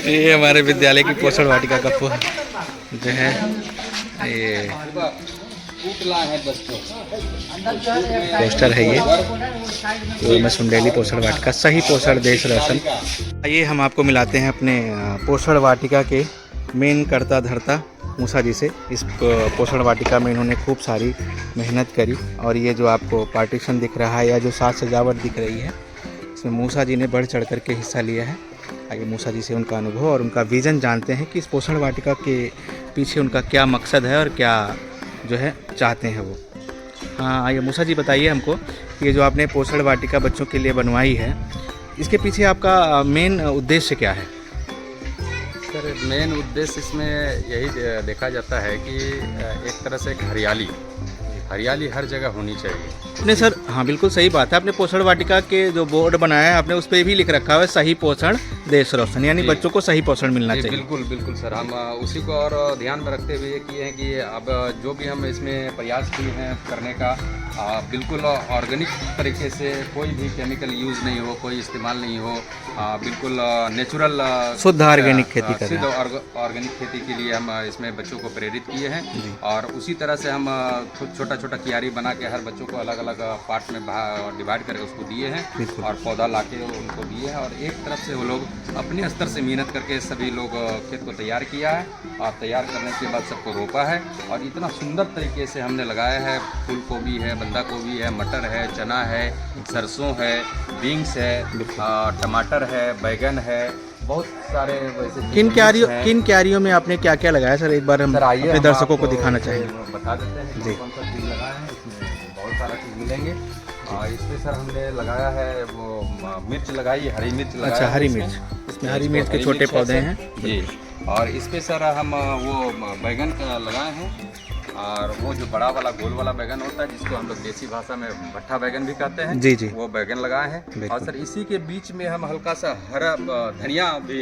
ये हमारे विद्यालय की पोषण वाटिका का जो है ये पोस्टर है ये तो मसुंडेली पोषण वाटिका सही पोषण देश रोशन। ये हम आपको मिलाते हैं अपने पोषण वाटिका के मेन कर्ता धर्ता मूसा जी से। इस पोषण वाटिका में इन्होंने खूब सारी मेहनत करी और ये जो आपको पार्टीशन दिख रहा है या जो साज सजावट दिख रही है इसमें मूसा जी ने बढ़ चढ़ कर के हिस्सा लिया है। आइए मूसा जी से उनका अनुभव और उनका विज़न जानते हैं कि इस पोषण वाटिका के पीछे उनका क्या मकसद है और क्या जो है चाहते हैं वो। हाँ आइए मूसा जी बताइए हमको कि ये जो आपने पोषण वाटिका बच्चों के लिए बनवाई है इसके पीछे आपका मेन उद्देश्य क्या है? सर मेन उद्देश्य इसमें यही देखा जाता है कि एक तरह से हरियाली हर जगह होनी चाहिए। आपने सर हाँ बिल्कुल सही बात है। आपने पोषण वाटिका के जो बोर्ड बनाया है आपने उस पर भी लिख रखा है सही पोषण देश रोशन, यानी बच्चों को सही पोषण मिलना चाहिए। बिल्कुल बिल्कुल सर, हम उसी को और ध्यान में रखते हुए किए हैं कि अब जो भी हम इसमें प्रयास किए हैं करने का बिल्कुल ऑर्गेनिक तरीके से, कोई भी केमिकल यूज़ नहीं हो, कोई इस्तेमाल नहीं हो, बिल्कुल नेचुरल शुद्ध ऑर्गेनिक खेती कर शुद्ध ऑर्गेनिक खेती के लिए हम इसमें बच्चों को प्रेरित किए हैं। और उसी तरह से हम छोटा छोटा क्यारी बना के हर बच्चों को अलग अलग पार्ट में डिवाइड करके उसको दिए हैं और पौधा लाके उनको दिए हैं। और एक तरफ से वो लोग अपने स्तर से मेहनत करके सभी लोग खेत को तैयार किया है और तैयार करने के बाद सबको रोपा है और इतना सुंदर तरीके से हमने लगाया है। फूल गोभी है, बंदा गोभी है, मटर है, चना है, सरसों है, बीन्स है, टमाटर है, बैगन है, बहुत सारे वैसे। किन क्यारियों में आपने क्या क्या लगाया सर? एक बार हम अपने दर्शकों को दिखाना चाहेंगे। बता देते हैं कि कौन सा चीज़ लगाया है। इसमें बहुत सारा चीज़ मिलेंगे। इसमें सर हमने लगाया है वो मिर्च लगाई, हरी मिर्च लगाई। अच्छा हरी मिर्च, इसमें हरी मिर्च के छोटे पौधे हैं जी। और इस पे सर हम वो बैगन का लगाए हैं और वो जो बड़ा वाला गोल वाला बैगन होता है जिसको हम लोग देसी भाषा में भट्ठा बैगन भी कहते हैं जी जी, वो बैगन लगाए हैं। और सर इसी के बीच में हम हल्का सा हरा धनिया भी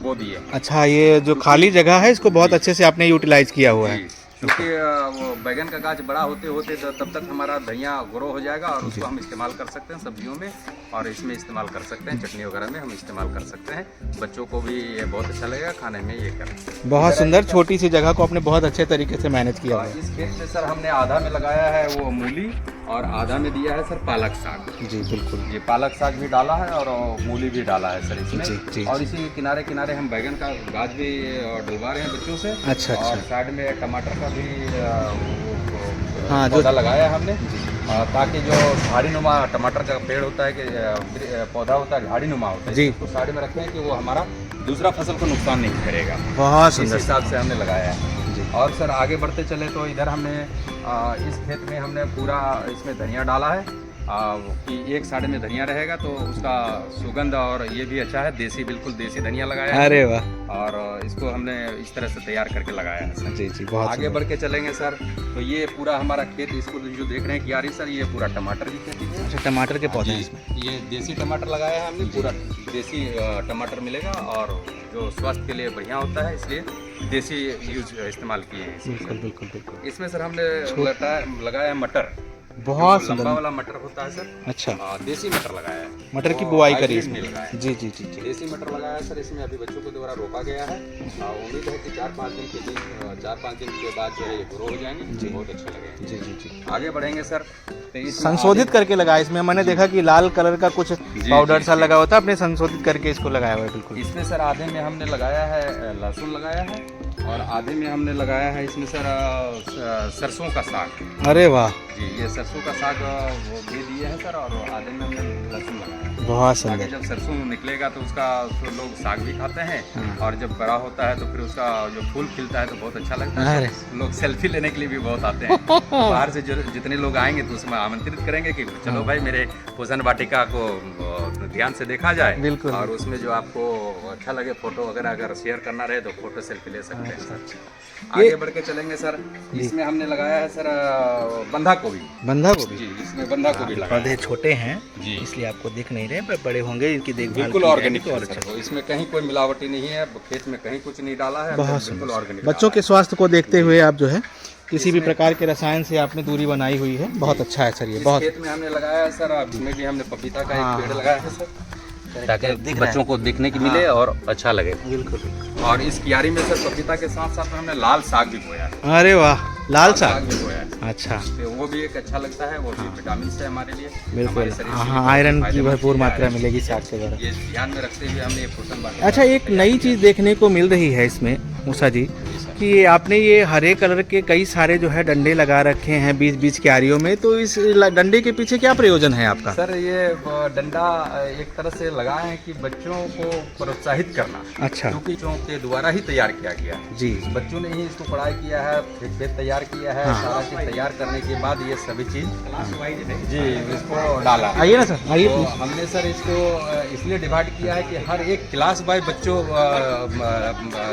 बो दिए। अच्छा ये जो खाली जगह है इसको बहुत अच्छे से आपने यूटिलाइज किया हुआ है क्योंकि वो बैगन का गाछ बड़ा होते होते तब तक हमारा धनिया ग्रो हो जाएगा और उसको हम इस्तेमाल कर सकते हैं सब्जियों में और इसमें इस्तेमाल कर सकते हैं, चटनी वगैरह में हम इस्तेमाल कर सकते हैं। बच्चों को भी ये बहुत अच्छा लगेगा खाने में। ये कर बहुत सुंदर छोटी सी जगह को आपने बहुत अच्छे तरीके से मैनेज किया है। इस खेत में सर हमने आधा में लगाया है वो मूली और आधा में दिया है सर पालक साग। जी बिल्कुल, ये पालक साग भी डाला है और मूली भी डाला है सर इसमें। जी, जी, और इसी के किनारे किनारे हम बैगन का गाछ भी डलवा रहे हैं बच्चों से। अच्छा और साइड में टमाटर का भी हाँ पौधा लगाया है हमने ताकि जो झाड़ी नुमा टमाटर का पेड़ होता है कि पौधा होता है झाड़ी नुमा होता है जी, उसको साइड में रखें कि वो हमारा दूसरा फसल को नुकसान नहीं करेगा। बहुत इस हिसाब से हमने लगाया है जी। और सर आगे बढ़ते चले तो इधर हमने इस खेत में हमने पूरा इसमें धनिया डाला है कि एक साइड में धनिया रहेगा तो उसका सुगंध और ये भी अच्छा है। देसी बिल्कुल देसी धनिया लगाया है। अरे वाह। और इसको हमने इस तरह से तैयार करके लगाया है सर। जी जी, बहुत आगे बढ़ के चलेंगे सर तो ये पूरा हमारा खेत इसको जो देख रहे हैं क्यारी सर, ये पूरा टमाटर की खेती है। अच्छा टमाटर के पौधे इसमें ये देसी टमाटर लगाया है हमने, पूरा देसी टमाटर मिलेगा और जो स्वास्थ्य के लिए बढ़िया होता है इसलिए देसी यूज इस्तेमाल किए हैं। बिल्कुल बिल्कुल बिल्कुल। इसमें सर हमने लगाया है मटर, बहुत लंबा वाला मटर होता है सर। अच्छा देसी मटर लगाया है, मटर की बुआई करी इसमें लगाया जी जी जी जी। देसी मटर लगाया है सर। इसमें अभी बच्चों के द्वारा रोपा गया है। उम्मीद है कि 4-5 दिन के बाद जो है ये ग्रो हो जाएंगे जी, बहुत अच्छा लगेगा जी जी जी। आगे बढ़ेंगे सर तो संशोधित करके लगाया इसमें। मैंने देखा कि लाल कलर का कुछ पाउडर सा लगा होता है, आपने संशोधित करके इसको लगाया हुआ है। बिल्कुल इसमें सर आधे में हमने लगाया है लहसुन लगाया है और आधे में हमने लगाया है इसमें सर सरसों का साग। अरे वाह जी, ये सरसों का साग वो भी दिए हैं सर और आधे में हमने लहसुन लगाया है। बहुत सुंदर। जब सरसों निकलेगा तो उसका तो लोग साग भी खाते हैं और जब बड़ा होता है तो फिर उसका जो फूल खिलता है तो बहुत अच्छा लगता है। लोग सेल्फी लेने के लिए भी बहुत आते हैं। बाहर से जितने लोग आएंगे तो उसमें आमंत्रित करेंगे कि चलो भाई मेरे पोषण वाटिका को ध्यान से देखा जाए। बिल्कुल। और उसमें जो आपको अच्छा लगे फोटो वगैरह अगर शेयर करना रहे तो फोटो सेल्फी ले सकते हैं। आगे बढ़ के चलेंगे सर, इसमें हमने लगाया है सर बंधा गोभी। बंधा गोभी जी, इसमें बंधा गोभी लगाया। पौधे छोटे हैं जी, इसलिए आपको दिख नहीं रहे, पर बड़े होंगे इनकी देखभाल बिल्कुल ऑर्गेनिक है सर। इसमें कहीं कोई मिलावटी नहीं है, खेत में कहीं कुछ नहीं डाला है, बिल्कुल ऑर्गेनिक। बच्चों के स्वास्थ्य को देखते हुए आप जो है किसी भी प्रकार के रसायन से आपने दूरी बनाई हुई है। बहुत अच्छा है सर ये। बहुत खेत में हमने लगाया है सर, इसमें भी हमने पपीता का एक पेड़ लगाया है सर। ताकि बच्चों को देखने की मिले और अच्छा लगे। बिल्कुल। और इस क्यारी में सर पपीता के साथ साथ में हमने लाल साग भी बोया है। अरे वाह, लाल साग भी बोया है। अच्छा, तो वो भी एक अच्छा लगता है, वो भी विटामिन से हमारे लिए, बिल्कुल। हमारे शरीर के लिए हाँ, आयरन की फायदेमंद भरपूर चीज़ है। मात्रा मिलेगी साग के द्वारा। ये ध्यान में रखते हुए हमने ये पोषण वाटिका। अच्छा, एक नई चीज़ देखने को मिल रही है इसमें मूसा जी कि आपने ये हरे कलर के कई सारे जो है डंडे लगा रखे हैं बीच बीच क्यारियों में, तो इस डंडे के पीछे क्या प्रयोजन है आपका? सर ये डंडा एक तरह से लगाए हैं कि बच्चों को प्रोत्साहित करना। अच्छा, क्योंकि बच्चों के द्वारा ही तैयार किया गया है जी, बच्चों ने ही इसको पढ़ाई किया है, खेत तैयार किया है। हाँ। सारा चीज तैयार करने के बाद ये सभी चीज जी इसको डाला। आइए ना सर, आइए तो प्लीज। हमने सर इसको इसलिए डिवाइड किया है कि हर एक क्लास बाय बच्चों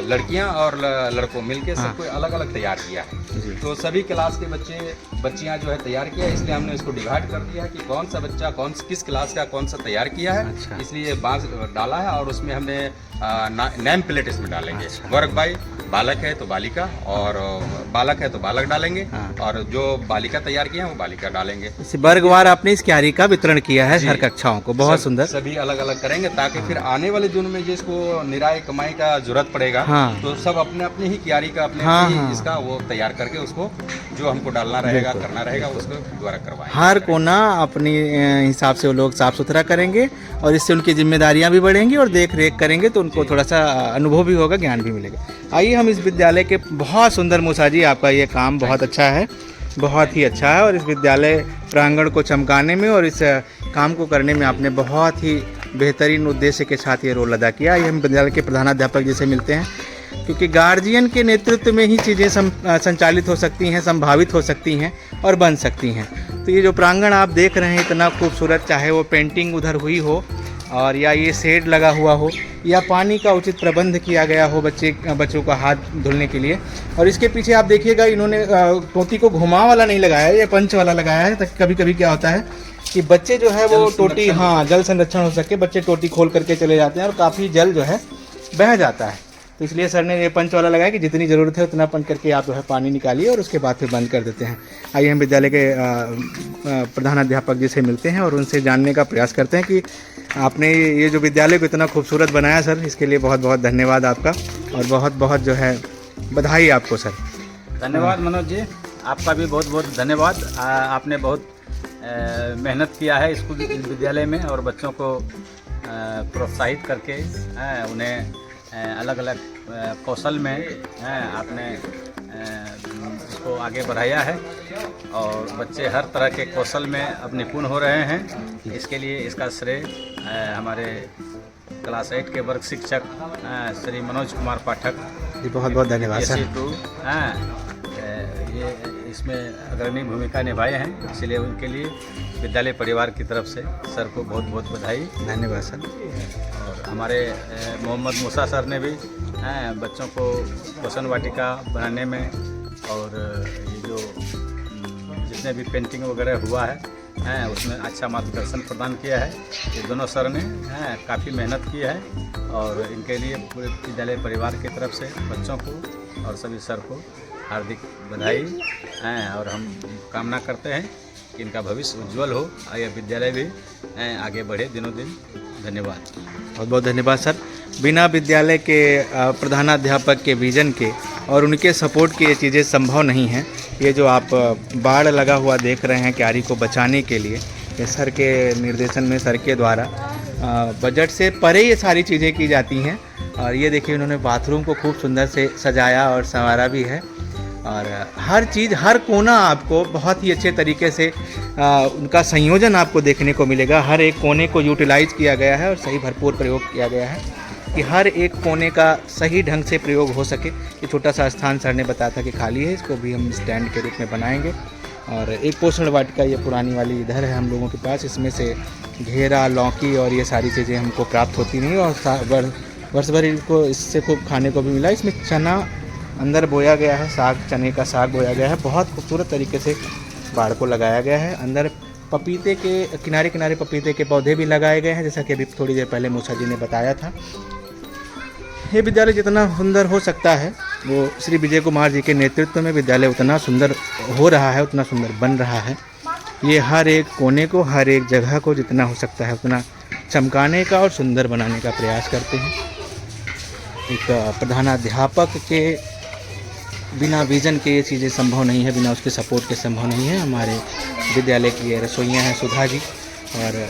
लड़कियां और लड़कों मिलके हाँ। सबको अलग अलग तैयार किया है। जी। तो सभी क्लास के बच्चे बच्चियां जो है तैयार किया है, इसलिए हमने इसको डिवाइड कर दिया है कि कौन सा बच्चा किस क्लास का कौन सा तैयार किया है। अच्छा। इसलिए बांस डाला है और उसमें हमने नेम प्लेट इसमें डालेंगे। अच्छा। वर्ग बाई बालक है तो बालिका, और बालक है तो बालक डालेंगे, हाँ। और जो बालिका तैयार किया है वो बालिका डालेंगे। इस वर्गवार आपने इस क्यारी का वितरण किया है जी। हर कक्षाओं को, बहुत सुंदर। सभी अलग अलग करेंगे ताकि फिर आने वाले दिनों में जिसको निराई कमाई का जरूरत पड़ेगा, हाँ। तो सब अपने अपने ही क्यारी का अपने हाँ, अपने ही हाँ। इसका वो तैयार करके उसको जो हमको डालना रहेगा बिल्कुल। करना रहेगा उसको द्वारा करवाएंगे। हर कोना अपनी हिसाब से वो लोग साफ सुथरा करेंगे और इससे उनकी जिम्मेदारियां भी बढ़ेंगी और देख रेख करेंगे तो उनको थोड़ा सा अनुभव भी होगा, ज्ञान भी मिलेगा। आइए हम इस विद्यालय के, बहुत सुंदर मूसा जी आपका ये काम बहुत अच्छा है, बहुत ही अच्छा है, और इस विद्यालय प्रांगण को चमकाने में और इस काम को करने में आपने बहुत ही बेहतरीन उद्देश्य के साथ ये रोल अदा किया। आइए हम विद्यालय के प्रधानाध्यापक जी से मिलते हैं, क्योंकि गार्जियन के नेतृत्व में ही चीज़ें संचालित हो सकती हैं, संभावित हो सकती हैं और बन सकती हैं। तो ये जो प्रांगण आप देख रहे हैं इतना खूबसूरत, चाहे वो पेंटिंग उधर हुई हो और या ये शेड लगा हुआ हो या पानी का उचित प्रबंध किया गया हो बच्चों का हाथ धुलने के लिए, और इसके पीछे आप देखिएगा इन्होंने टोटी को घुमा वाला नहीं लगाया है, ये पंच वाला लगाया है, ताकि कभी कभी क्या होता है कि बच्चे जो है वो टोटी, हाँ, जल संरक्षण हो सके, बच्चे टोटी खोल करके चले जाते हैं और काफ़ी जल जो है बह जाता है। तो इसलिए सर ने ये पंच वाला लगाया कि जितनी ज़रूरत है उतना पंच करके आप जो है पानी निकालिए और उसके बाद फिर बंद कर देते हैं। आइए हम विद्यालय के प्रधानाध्यापक जी से मिलते हैं और उनसे जानने का प्रयास करते हैं कि आपने ये जो विद्यालय को इतना खूबसूरत बनाया सर, इसके लिए बहुत बहुत धन्यवाद आपका, और बहुत बहुत जो है बधाई आपको सर। धन्यवाद मनोज जी, आपका भी बहुत बहुत धन्यवाद। आपने बहुत मेहनत किया है स्कूल विद्यालय में और बच्चों को प्रोत्साहित करके उन्हें अलग अलग कौशल में आपने इसको आगे बढ़ाया है और बच्चे हर तरह के कौशल में अब निपुण हो रहे हैं। इसके लिए इसका श्रेय हमारे क्लास 8 के वर्ग शिक्षक श्री मनोज कुमार पाठक जी, बहुत बहुत धन्यवाद सर। SC2 ये इसमें अग्रणी भूमिका निभाए हैं, इसलिए उनके लिए विद्यालय परिवार की तरफ से सर को बहुत बहुत बधाई। धन्यवाद सर। और हमारे मोहम्मद मूसा सर ने भी बच्चों को पोषण वाटिका बनाने में और ये जो जितने भी पेंटिंग वगैरह हुआ है उसमें अच्छा मार्गदर्शन प्रदान किया है। ये दोनों सर ने काफ़ी मेहनत की है और इनके लिए पूरे विद्यालय परिवार की तरफ से बच्चों को और सभी सर को हार्दिक बधाई और हम कामना करते हैं कि इनका भविष्य उज्जवल हो और यह विद्यालय भी आगे बढ़े दिनों दिन। धन्यवाद, बहुत बहुत धन्यवाद सर। बिना विद्यालय के प्रधानाध्यापक के विजन के और उनके सपोर्ट के ये चीज़ें संभव नहीं हैं। ये जो आप बाढ़ लगा हुआ देख रहे हैं क्यारी को बचाने के लिए, ये सर के निर्देशन में, सर के द्वारा बजट से परे ये सारी चीज़ें की जाती हैं। और ये देखिए उन्होंने बाथरूम को खूब सुंदर से सजाया और संवारा भी है, और हर चीज़, हर कोना आपको बहुत ही अच्छे तरीके से उनका संयोजन आपको देखने को मिलेगा। हर एक कोने को यूटिलाइज किया गया है और सही भरपूर प्रयोग किया गया है कि हर एक कोने का सही ढंग से प्रयोग हो सके। ये छोटा सा स्थान सर ने बताया था कि खाली है, इसको भी हम स्टैंड के रूप में बनाएंगे। और एक पोषण वाटिका ये पुरानी वाली इधर है हम लोगों के पास, इसमें से घेरा, लौकी और ये सारी चीज़ें हमको प्राप्त होती नहीं, और वर्ष भर इनको इससे खूब खाने को भी मिला। इसमें चना अंदर बोया गया है, साग, चने का साग बोया गया है, बहुत खूबसूरत तरीके से बाड़ को लगाया गया है। अंदर पपीते के किनारे किनारे पपीते के पौधे भी लगाए गए हैं, जैसा कि अभी थोड़ी देर पहले मूसा जी ने बताया था। ये विद्यालय जितना सुंदर हो सकता है वो श्री विजय कुमार जी के नेतृत्व में विद्यालय उतना सुंदर हो रहा है, उतना सुंदर बन रहा है। ये हर एक कोने को, हर एक जगह को जितना हो सकता है उतना चमकाने का और सुंदर बनाने का प्रयास करते हैं। एक प्रधानाध्यापक के बिना विज़न के ये चीज़ें संभव नहीं है, बिना उसके सपोर्ट के संभव नहीं है। हमारे विद्यालय की ये रसोइयाँ हैं सुधा जी, और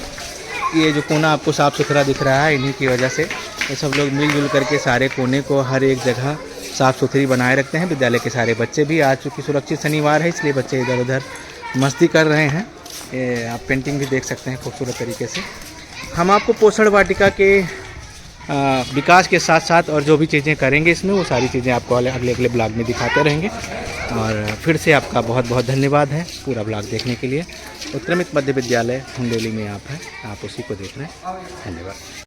ये जो कोना आपको साफ़ सुथरा दिख रहा है इन्हीं की वजह से। ये सब लोग मिलजुल करके सारे कोने को हर एक जगह साफ़ सुथरी बनाए रखते हैं। विद्यालय के सारे बच्चे भी, आज चूँकि सुरक्षित शनिवार है इसलिए बच्चे इधर उधर मस्ती कर रहे हैं। ये आप पेंटिंग भी देख सकते हैं खूबसूरत तरीके से। हम आपको पोषण वाटिका के विकास के साथ साथ और जो भी चीज़ें करेंगे इसमें, वो सारी चीज़ें आपको अगले ब्लॉग में दिखाते रहेंगे। और फिर से आपका बहुत बहुत धन्यवाद है पूरा ब्लॉग देखने के लिए। उत्क्रमित मध्य विद्यालय हुंडेली में आप हैं, आप उसी को देख रहे हैं। धन्यवाद।